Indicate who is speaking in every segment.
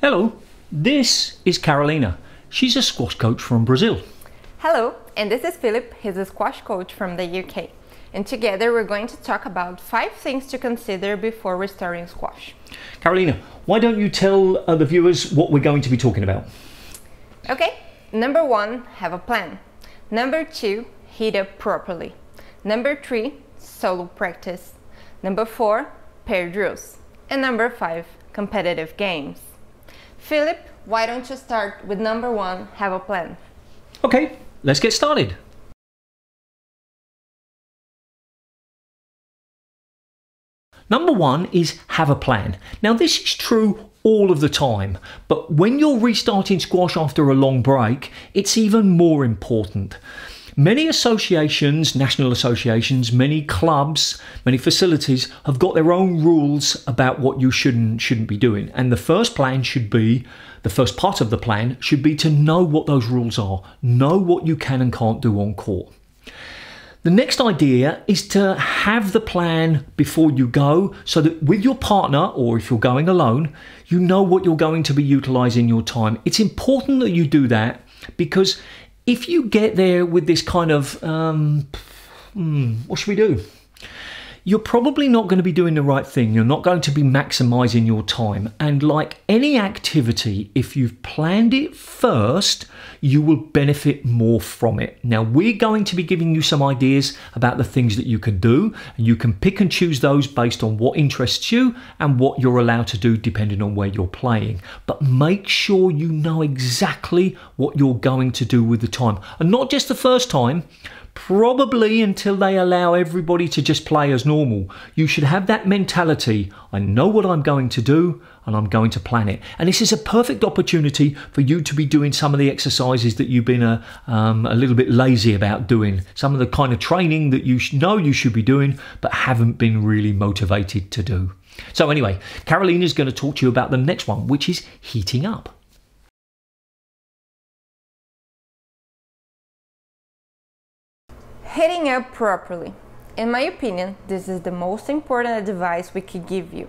Speaker 1: Hello, this is Carolina. She's a squash coach from Brazil.
Speaker 2: Hello, and this is Philip. He's a squash coach from the UK. And together we're going to talk about 5 things to consider before restarting squash.
Speaker 1: Carolina, why don't you tell the viewers what we're going to be talking about?
Speaker 2: Okay, number 1, have a plan. Number 2, heat up properly. Number 3, solo practice. Number 4, pair drills. And number 5, competitive games. Philip, why don't you start with number 1, have a plan?
Speaker 1: Okay, let's get started. Number 1 is have a plan. Now this is true all of the time, but when you're restarting squash after a long break, it's even more important. Many associations, national associations, many clubs, many facilities have got their own rules about what you should and shouldn't be doing. And the first part of the plan should be to know what those rules are, know what you can and can't do on court. The next idea is to have the plan before you go so that with your partner, or if you're going alone, you know what you're going to be utilizing your time. It's important that you do that because if you get there with this kind of, what should we do? You're probably not going to be doing the right thing. You're not going to be maximizing your time. And like any activity, if you've planned it first, you will benefit more from it. Now, we're going to be giving you some ideas about the things that you can do. And you can pick and choose those based on what interests you and what you're allowed to do depending on where you're playing. But make sure you know exactly what you're going to do with the time. And not just the first time, probably until they allow everybody to just play as normal. You should have that mentality. I know what I'm going to do and I'm going to plan it. And this is a perfect opportunity for you to be doing some of the exercises that you've been a little bit lazy about doing. Some of the kind of training that you know you should be doing but haven't been really motivated to do. So anyway, Carolina is going to talk to you about the next one, which is heating up.
Speaker 2: Heating up properly. In my opinion, this is the most important advice we could give you.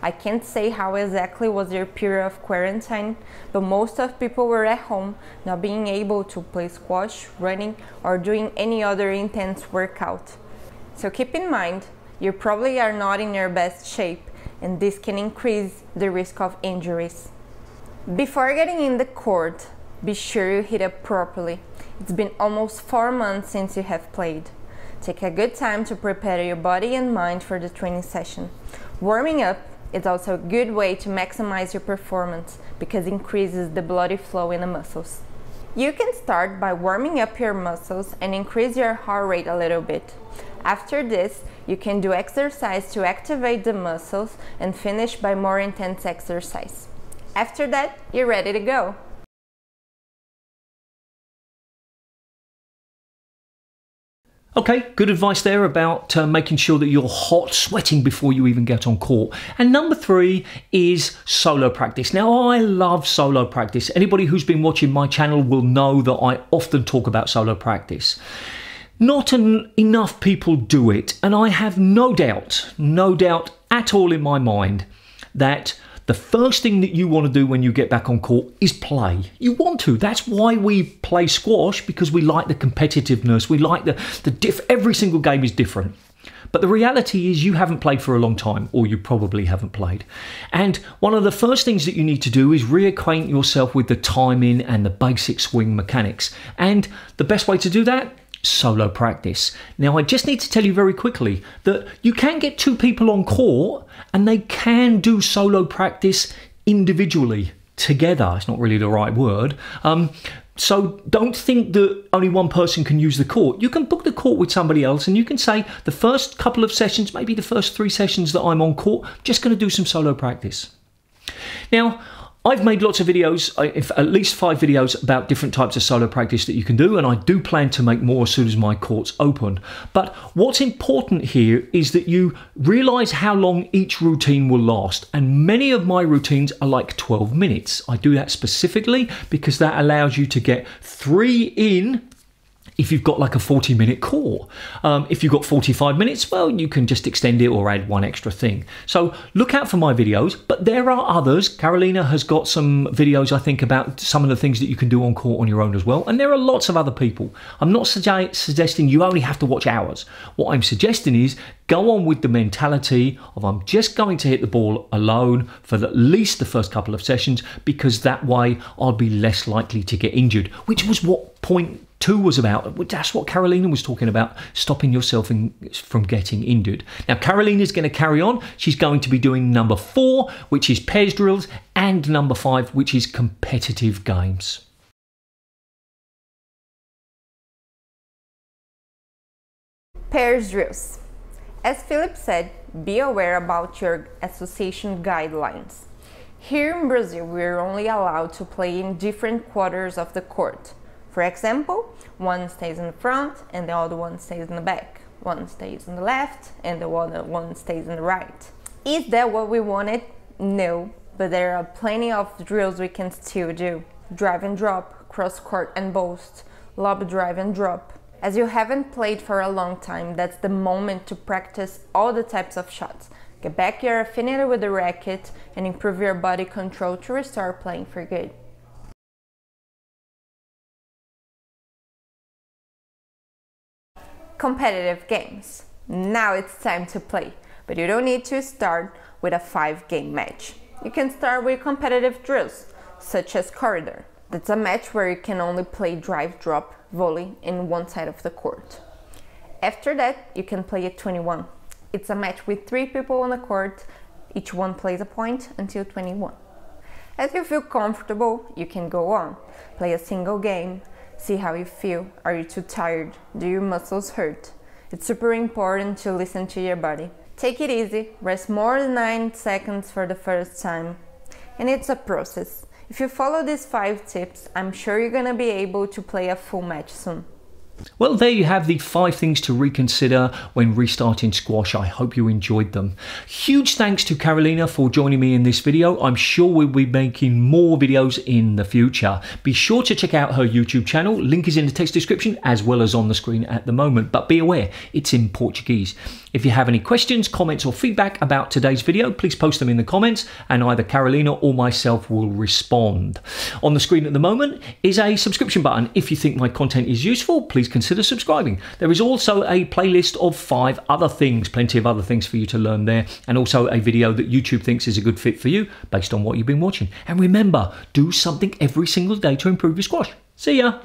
Speaker 2: I can't say how exactly was your period of quarantine, but most of people were at home, not being able to play squash, running, or doing any other intense workout. So keep in mind, you probably are not in your best shape, and this can increase the risk of injuries. Before getting in the court, be sure you heat up properly. It's been almost 4 months since you have played. Take a good time to prepare your body and mind for the training session. Warming up is also a good way to maximize your performance because it increases the blood flow in the muscles. You can start by warming up your muscles and increase your heart rate a little bit. After this, you can do exercise to activate the muscles and finish by more intense exercise. After that, you're ready to go.
Speaker 1: Okay, good advice there about making sure that you're hot, sweating before you even get on court. And number 3 is solo practice. Now, I love solo practice. Anybody who's been watching my channel will know that I often talk about solo practice. Not enough people do it, and I have no doubt at all in my mind that the first thing that you want to do when you get back on court is play. You want to. That's why we play squash, because we like the competitiveness. We like every single game is different. But the reality is you haven't played for a long time, or you probably haven't played. And one of the first things that you need to do is reacquaint yourself with the timing and the basic swing mechanics. And the best way to do that? Solo practice. Now, I just need to tell you very quickly that you can get 2 people on court and they can do solo practice individually together. It's not really the right word. So don't think that only one person can use the court. You can book the court with somebody else and you can say the first couple of sessions, maybe the first 3 sessions that I'm on court, I'm just going to do some solo practice. Now, I've made lots of videos, at least 5 videos about different types of solo practice that you can do, and I do plan to make more as soon as my courts open. But what's important here is that you realise how long each routine will last, and many of my routines are like 12 minutes. I do that specifically because that allows you to get 3 in if you've got like a 40-minute core. If you've got 45 minutes, well, you can just extend it or add one extra thing. So look out for my videos, but there are others. Carolina has got some videos, I think, about some of the things that you can do on court on your own as well. And there are lots of other people. I'm not suggesting you only have to watch ours. What I'm suggesting is go on with the mentality of I'm just going to hit the ball alone for at least the first couple of sessions, because that way I'll be less likely to get injured, which was what point 2 was about. That's what Carolina was talking about, stopping yourself from getting injured. Now, Carolina's going to carry on. She's going to be doing number 4, which is pairs drills, and number 5, which is competitive games.
Speaker 2: Pairs drills. As Philip said, be aware about your association guidelines. Here in Brazil, we're only allowed to play in different quarters of the court. For example, one stays in the front and the other one stays in the back. One stays on the left and the other one stays on the right. Is that what we wanted? No, but there are plenty of drills we can still do. Drive and drop, cross court and boast, lob drive and drop. As you haven't played for a long time, that's the moment to practice all the types of shots. Get back your affinity with the racket and improve your body control to restore playing for good. Competitive games. Now it's time to play, but you don't need to start with a 5-game match. You can start with competitive drills, such as corridor. That's a match where you can only play drive, drop, volley in one side of the court. After that, you can play at 21. It's a match with 3 people on the court, each one plays a point until 21. As you feel comfortable, you can go on. Play a single game, see how you feel. Are you too tired? Do your muscles hurt? It's super important to listen to your body. Take it easy, rest more than 9 seconds for the first time. And it's a process. If you follow these 5 tips, I'm sure you're gonna be able to play a full match soon.
Speaker 1: Well, there you have the 5 things to reconsider when restarting squash. I hope you enjoyed them. Huge thanks to Carolina for joining me in this video. I'm sure we'll be making more videos in the future. Be sure to check out her YouTube channel. Link is in the text description as well as on the screen at the moment. But be aware, it's in Portuguese. If you have any questions, comments or feedback about today's video, please post them in the comments and either Carolina or myself will respond. On the screen at the moment is a subscription button. If you think my content is useful, please consider subscribing. There is also a playlist of 5 other things, plenty of other things for you to learn there, and also a video that YouTube thinks is a good fit for you based on what you've been watching. And remember, do something every single day to improve your squash. See ya!